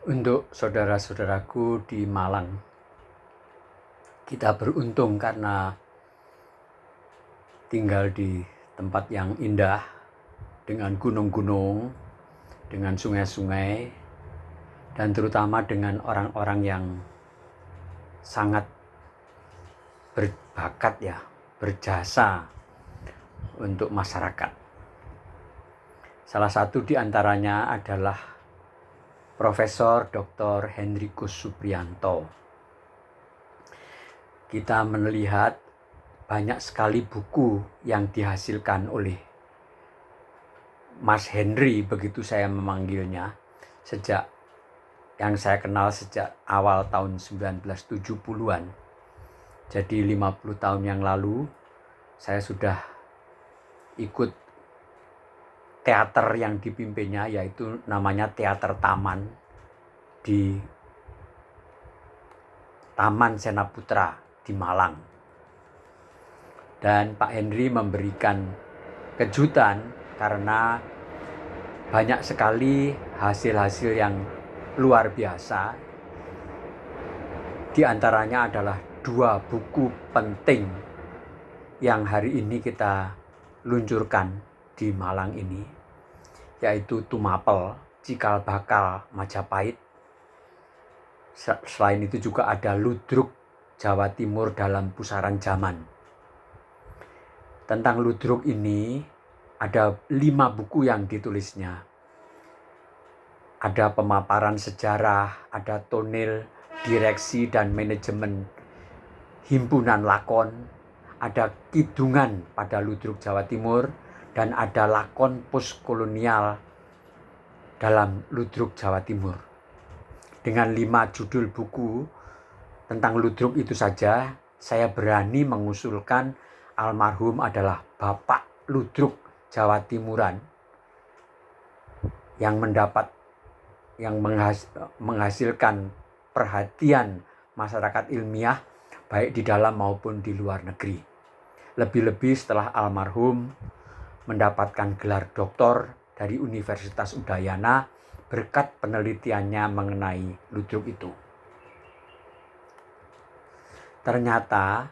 Untuk saudara-saudaraku di Malang, kita beruntung karena tinggal di tempat yang indah dengan gunung-gunung, dengan sungai-sungai, dan terutama dengan orang-orang yang sangat berbakat ya, berjasa untuk masyarakat. Salah satu di antaranya adalah Profesor Dr. Hendrikus Supriyanto. Kita melihat banyak sekali buku yang dihasilkan oleh Mas Henry, begitu saya memanggilnya, sejak yang saya kenal sejak awal tahun 1970-an. Jadi 50 tahun yang lalu saya sudah ikut teater yang dipimpinnya, yaitu namanya Teater Taman di Taman Senaputra di Malang. Dan Pak Henry memberikan kejutan karena banyak sekali hasil-hasil yang luar biasa. Di antaranya adalah 2 buku penting yang hari ini kita luncurkan di Malang ini, yaitu Tumapel, Cikal Bakal Majapahit. Selain itu juga ada Ludruk Jawa Timur dalam Pusaran Zaman. Tentang Ludruk ini ada 5 buku yang ditulisnya. Ada pemaparan sejarah, ada tonel, direksi dan manajemen himpunan lakon, ada kidungan pada Ludruk Jawa Timur, dan ada lakon postkolonial dalam Ludruk Jawa Timur. Dengan 5 judul buku tentang Ludruk itu saja, saya berani mengusulkan almarhum adalah Bapak Ludruk Jawa Timuran yang menghasilkan perhatian masyarakat ilmiah baik di dalam maupun di luar negeri. Lebih-lebih setelah almarhum mendapatkan gelar doktor dari Universitas Udayana berkat penelitiannya mengenai Ludruk itu. Ternyata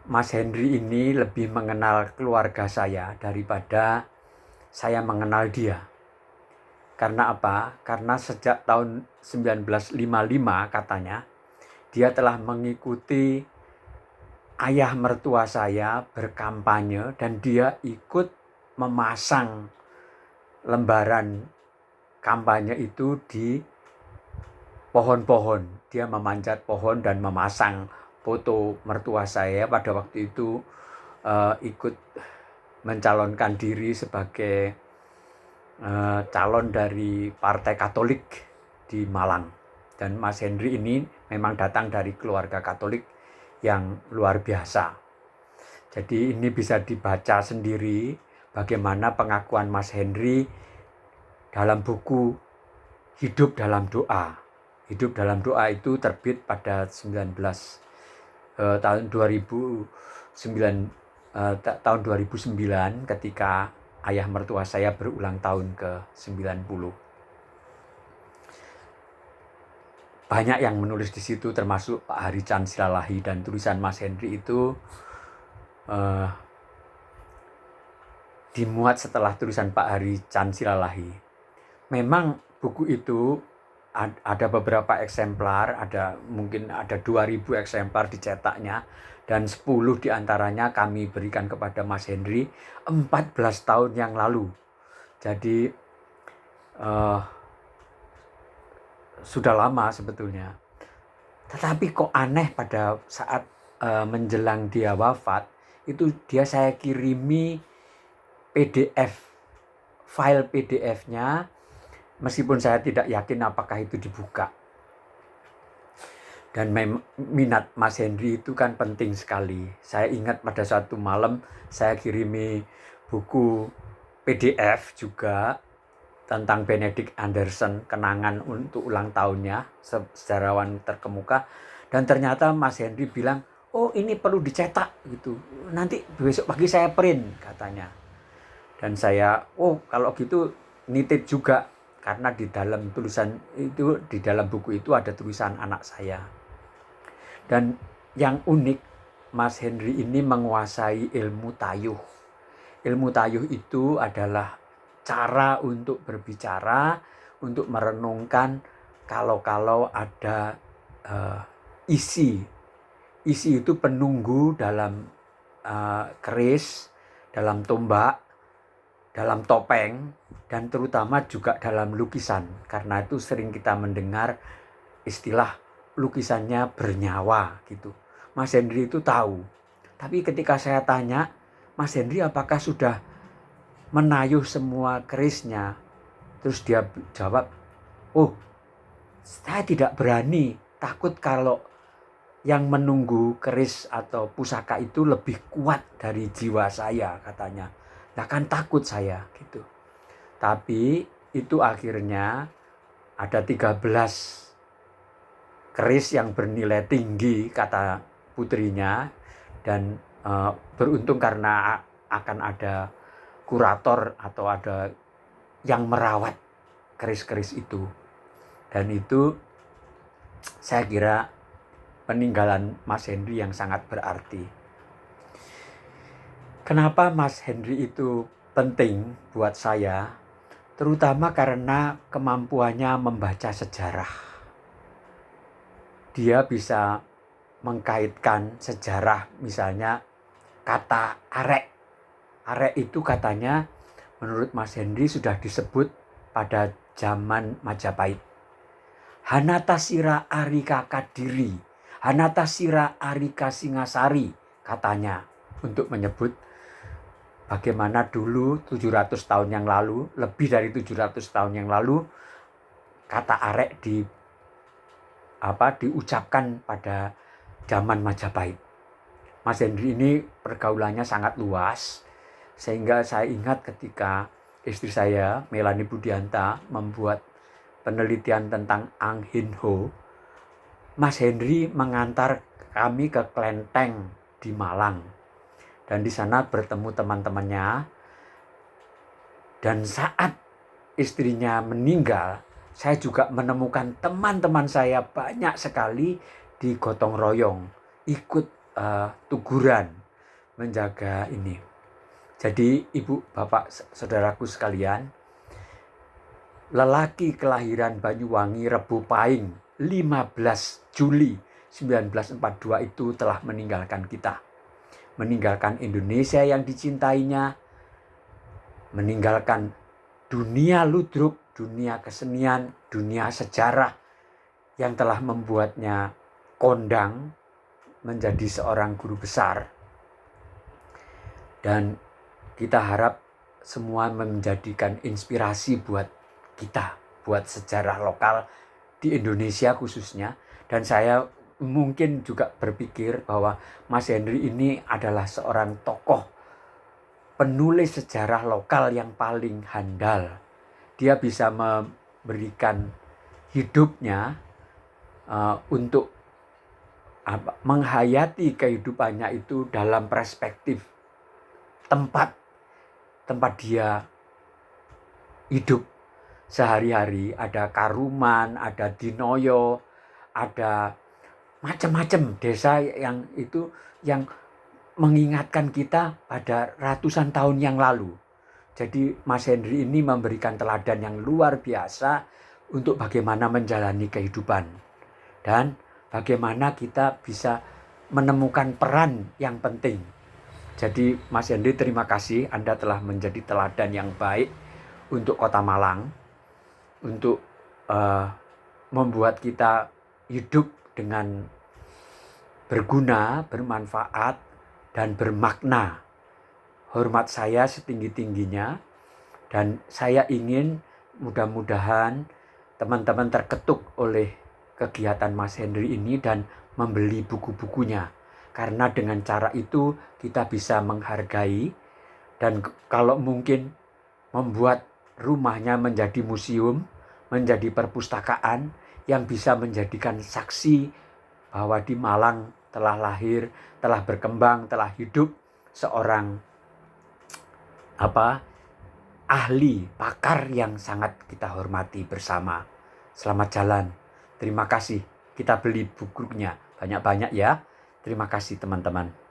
Mas Henry ini lebih mengenal keluarga saya daripada saya mengenal dia. Karena apa? Karena sejak tahun 1955 katanya, dia telah mengikuti ayah mertua saya berkampanye dan dia ikut memasang lembaran kampanye itu di pohon-pohon. Dia memanjat pohon dan memasang foto mertua saya pada waktu itu ikut mencalonkan diri sebagai calon dari Partai Katolik di Malang. Dan Mas Henry ini memang datang dari keluarga Katolik yang luar biasa. Jadi ini bisa dibaca sendiri bagaimana pengakuan Mas Henry dalam buku Hidup dalam Doa. Hidup dalam Doa itu terbit pada tahun 2009 ketika ayah mertua saya berulang tahun ke-90. Banyak yang menulis di situ termasuk Pak Harican Silalahi, dan tulisan Mas Henry itu dimuat setelah tulisan Pak Harican Silalahi. Memang buku itu ada beberapa eksemplar, mungkin ada 2000 eksemplar dicetaknya, dan 10 diantaranya kami berikan kepada Mas Henry 14 tahun yang lalu. Jadi sudah lama sebetulnya. Tetapi kok aneh pada saat menjelang dia wafat, itu saya kirimi PDF, file PDF-nya, meskipun saya tidak yakin apakah itu dibuka. Dan minat Mas Henry itu kan penting sekali. Saya ingat pada suatu malam saya kirimi buku PDF juga tentang Benedict Anderson, kenangan untuk ulang tahunnya, sejarawan terkemuka. Dan ternyata Mas Henry bilang, oh ini perlu dicetak gitu. Nanti besok pagi saya print katanya. Dan saya, oh kalau gitu nitip juga karena di dalam tulisan itu, di dalam buku itu ada tulisan anak saya. Dan yang unik, Mas Henry ini menguasai ilmu tayuh. Ilmu tayuh itu adalah cara untuk berbicara, untuk merenungkan kalau ada isi. Isi itu penunggu dalam keris, dalam tombak, dalam topeng, dan terutama juga dalam lukisan. Karena itu sering kita mendengar istilah lukisannya bernyawa gitu. Mas Henry itu tahu. Tapi ketika saya tanya, Mas Henry apakah sudah menayuh semua kerisnya? Terus dia jawab, oh saya tidak berani, takut kalau yang menunggu keris atau pusaka itu lebih kuat dari jiwa saya, katanya. Nah kan takut saya gitu. Tapi itu akhirnya ada 13 keris yang bernilai tinggi, kata putrinya. Dan beruntung karena akan ada kurator atau ada yang merawat keris-keris itu. Dan itu saya kira peninggalan Mas Henry yang sangat berarti. Kenapa Mas Henry itu penting buat saya? Terutama karena kemampuannya membaca sejarah. Dia bisa mengkaitkan sejarah, misalnya kata arek. Arek itu katanya menurut Mas Henry sudah disebut pada zaman Majapahit. Hanatasira Arika Kadiri, Hanatasira Arika Singasari, katanya, untuk menyebut bagaimana dulu 700 tahun yang lalu, lebih dari 700 tahun yang lalu, kata arek diucapkan pada zaman Majapahit. Mas Henry ini pergaulannya sangat luas, sehingga saya ingat ketika istri saya, Melanie Budianta, membuat penelitian tentang Ang Hin Ho, Mas Henry mengantar kami ke Klenteng di Malang. Dan di sana bertemu teman-temannya. Dan saat istrinya meninggal, saya juga menemukan teman-teman saya banyak sekali di gotong royong, ikut tuguran menjaga ini. Jadi ibu, bapak, saudaraku sekalian, lelaki kelahiran Banyuwangi Rebu Pahing 15 Juli 1942 itu telah meninggalkan kita. Meninggalkan Indonesia yang dicintainya, meninggalkan dunia ludruk, dunia kesenian, dunia sejarah yang telah membuatnya kondang menjadi seorang guru besar. Dan kita harap semua menjadikan inspirasi buat kita, buat sejarah lokal di Indonesia khususnya. Dan saya mungkin juga berpikir bahwa Mas Henry ini adalah seorang tokoh penulis sejarah lokal yang paling handal. Dia bisa memberikan hidupnya untuk menghayati kehidupannya itu dalam perspektif tempat dia hidup sehari-hari. Ada Karuman, ada Dinoyo, ada macam-macam desa yang itu yang mengingatkan kita pada ratusan tahun yang lalu. Jadi Mas Henry ini memberikan teladan yang luar biasa untuk bagaimana menjalani kehidupan dan bagaimana kita bisa menemukan peran yang penting. Jadi Mas Henry, terima kasih, Anda telah menjadi teladan yang baik untuk Kota Malang, untuk membuat kita hidup dengan berguna, bermanfaat, dan bermakna. Hormat saya setinggi-tingginya, dan saya ingin mudah-mudahan teman-teman terketuk oleh kegiatan Mas Henry ini dan membeli buku-bukunya. Karena dengan cara itu kita bisa menghargai dan kalau mungkin membuat rumahnya menjadi museum, menjadi perpustakaan yang bisa menjadikan saksi bahwa di Malang telah lahir, telah berkembang, telah hidup seorang ahli, pakar yang sangat kita hormati bersama. Selamat jalan. Terima kasih. Kita beli bukunya banyak-banyak ya. Terima kasih teman-teman.